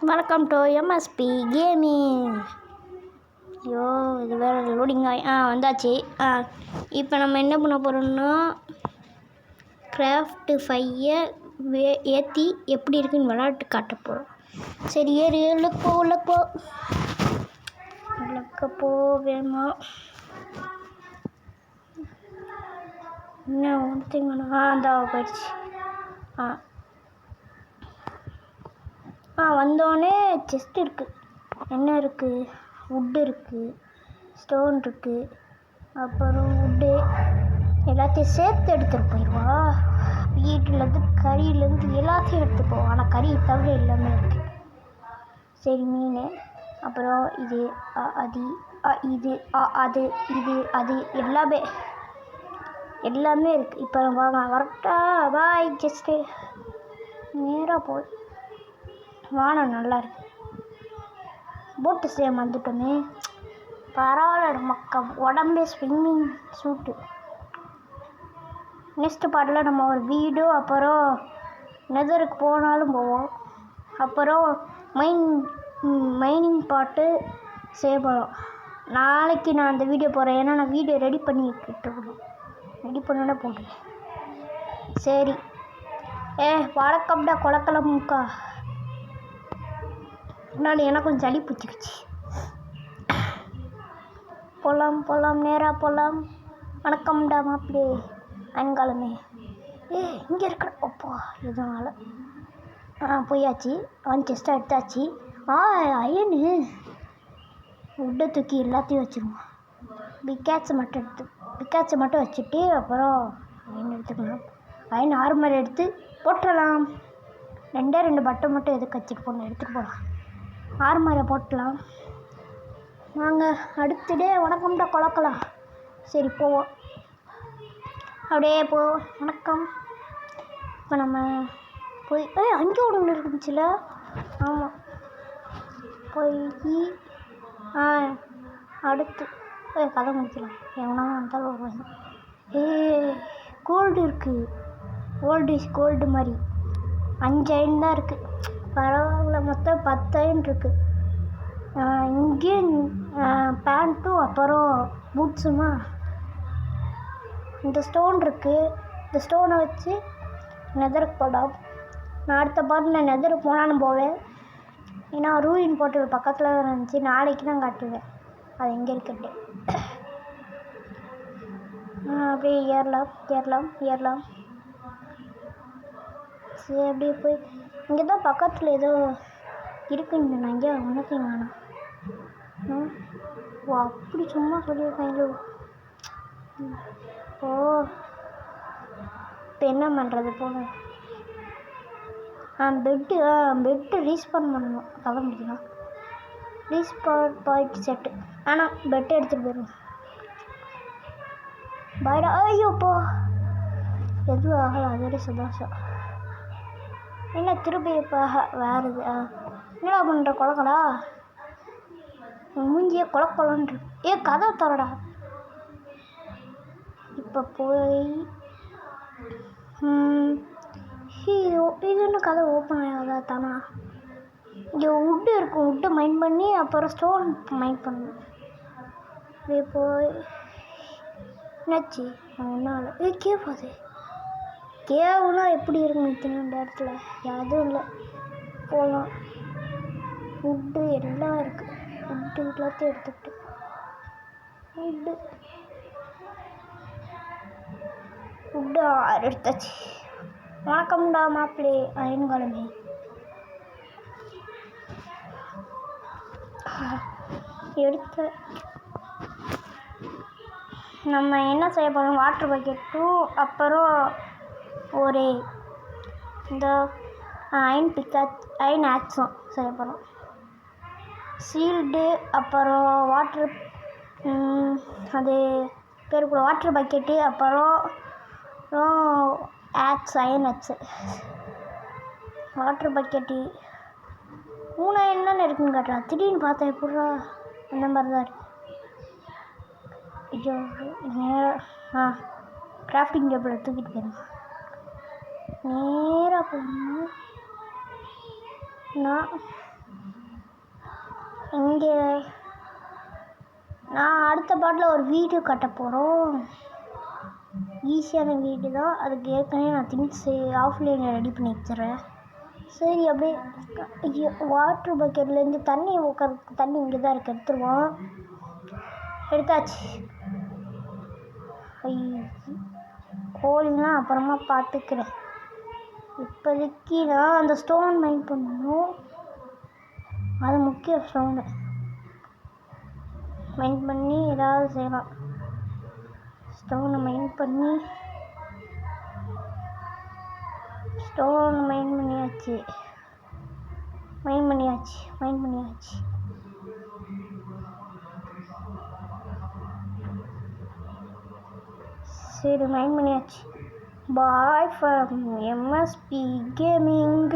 Welcome to MSP gaming. ஐயோ இது வேறு லோடிங் ஆகி வந்தாச்சு. இப்போ நம்ம என்ன பண்ண போகிறோம்னா கிராஃப்ட் 5 ஏற்றி எப்படி இருக்குன்னு விளையாட்டு காட்ட போகிறோம். சரி ஏறு உள்ளக்க வேணுமா இன்னும் ஒன்றுங்கண்ணா அந்த போயிடுச்சு. வந்தோடனே செஸ்ட் இருக்குது. என்ன இருக்குது? வுட்டு இருக்குது, ஸ்டோன் இருக்குது, அப்புறம் வுட்டு எல்லாத்தையும் சேர்த்து எடுத்துகிட்டு போயிடுவா. வீட்டிலேருந்து கறியிலேருந்து எல்லாத்தையும் எடுத்துப்போம். ஆனால் கறி தவிர எல்லாமே இருக்குது. சரி மீன், அப்புறம் இது அது இது அது இது அது எல்லாமே இருக்குது. இப்போ வாங்க வரட்டா? பாய். ஜஸ்ட்டு நேராக போய் வானம் நல்லா இருக்கு. போட்டு சேம் வந்துட்டோமே, பரவாயில்ல. மக்கா உடம்பே ஸ்விம்மிங் சூட்டு. நெக்ஸ்ட் பாட்டில் நம்ம ஒரு வீடு, அப்புறம் நெதருக்கு போனாலும் போவோம். அப்புறம் மைனிங் பாட்டு செய்யப்படும். நாளைக்கு நான் அந்த வீடியோ போடுறேன். ஏன்னா நான் வீடியோ ரெடி பண்ணிக்கிட்டு ரெடி பண்ணோட போடுறேன். சரி வழக்கம்டா குளக்கலமுக்கா. முன்னாடி எனக்கு கொஞ்சம் சளி பிடிச்சிக்கிச்சு. போகலாம் நேராக போகலாம். வணக்கம்டா மாப்பிளே அன்காலமே. இங்கே இருக்கிற அப்பா இதனால் போயாச்சு. செஸ்ட்டாக எடுத்தாச்சு. அயனு உட்டை தூக்கி எல்லாத்தையும் வச்சுருவோம். பிக்காட்ஸை மட்டும் வச்சுட்டு அப்புறம் அயன் எடுத்துக்கலாம். அயன் ஆர்மர் எடுத்து போட்டுடலாம். 2 பட்டன் மட்டும் எதுக்கு வச்சுட்டு போகணும், எடுத்துகிட்டு போகலாம். ஆர்மரை போட்டலாம். நாங்கள் அடுத்துடே வணக்கம்டா குழக்கலாம். சரி போவோம், அப்படியே வணக்கம். இப்போ நம்ம போய் அங்கே ஒன்று இருந்துச்சுல. ஆமாம், போய் அடுத்து கதை முடிக்கலாம். எவனா வந்தாலும் வருவாங்க. கோல்டு இருக்குது. கோல்டு மாதிரி 5 அயன் தான் இருக்குது. பரவாயில்ல, மொத்தம் 10 அயன் இருக்குது. இங்கே பேண்ட்டும் அப்புறம் பூட்ஸுமா. இந்த ஸ்டோன் இருக்குது. இந்த ஸ்டோனை வச்சு நெதருக்கு போடாம். நான் அடுத்த பாட்டில் நெதருக்கு போனாலும் போவேன். ஏன்னா ரூயின் போட்டு பக்கத்தில் தான் இருந்துச்சு. நாளைக்கு தான் காட்டுவேன் அது எங்கே இருக்குட்டு. அப்படியே ஏறலாம். சரி அப்படியே போய் இங்கே தான் பக்கத்தில் ஏதோ இருக்குங்க. நான் இங்கே ஒன்றுத்தையும் வேணாம். அப்படி சும்மா சொல்லியிருக்காங்களோ. இப்போ என்ன பண்ணுறது? போங்க. பெட்டு ரீஸ்பான் பண்ணணும். கதை முடிக்கலாம். Respawn point set. ஆனால் பெட்டு எடுத்துகிட்டு போயிடுவோம். பாய்டா. ஐயோப்போ எதுவும் ஆகலை. அதோட சந்தோஷம். என்ன திருப்பி இப்போ வேறு இது என்னடா பண்ணுற? குழக்கடா மூஞ்சியே குழக்கலன்று. கதை தரடா. இப்போ போய் இது என்ன கதை ஓப்பன் ஆகாதா தானா? இங்கே வுட்டு இருக்கும். வுட்டை மைண்ட் பண்ணி அப்புறம் ஸ்டோன் மைண்ட் பண்ணணும். அப்படியே போய் என்னாச்சு? ஒன்றால் கேட்பாது. கேவுனா எப்படி இருக்குன்னு இந்த இடத்துல எதுவும் இல்லை. போகலாம். வுட்டு எல்லாம் இருக்குது. வுட்டு எல்லாத்தையும் எடுத்துக்கிட்டு வுட்டு 6 எடுத்தாச்சு. வணக்கம்டா மாப்பிளே அயன்காலமே. எடுத்த நம்ம என்ன செய்ய போகிறோம்? வாட்டர் பக்கெட்டும் அப்புறம் ஒரு இந்த அயன் ஆக்ஸும் செய்ய போகிறோம். ஷீல்டு அப்புறம் வாட்டர் அது பேர் கூட வாட்டர் பக்கெட்டு அப்புறம் அயன் ஆக்ஸு. வாட்டர் பக்கெட்டு 3 அயன் தானே இருக்குன்னு காட்டுறா. திடீர்னு பார்த்தா எப்பட்றா அந்த மாதிரி தான் இருக்கு. ஐயோ நேராக கிராஃப்டிங் டேபிளை தூக்கிட்டு போயிடும். நேராக போகணும். நான் இங்கே நான் அடுத்த பாட்டில் ஒரு வீடு கட்ட போகிறோம். ஈஸியான வீடு தான். அதுக்கு ஏற்கனவே நான் திங்ஸு ஆஃப்லைனில் ரெடி பண்ணி வச்சுறேன். சரி, அப்படியே வாட்ரு பக்கெட்லேருந்து தண்ணி ஊற்றுறதுக்கு தண்ணி இங்கே தான் இருக்குது. எடுத்துருவோம். எடுத்தாச்சு. கோழிலாம் அப்புறமா பார்த்துக்கிறேன். இப்போதைக்கு நான் அந்த ஸ்டோன் மைண்ட் பண்ணணும். அது முக்கிய ஸ்டோனு மைண்ட் பண்ணி ஏதாவது செய்யலாம். ஸ்டோனை மைண்ட் பண்ணியாச்சு. சரி, மைண்ட் பண்ணியாச்சு. Bye from MSP Gaming.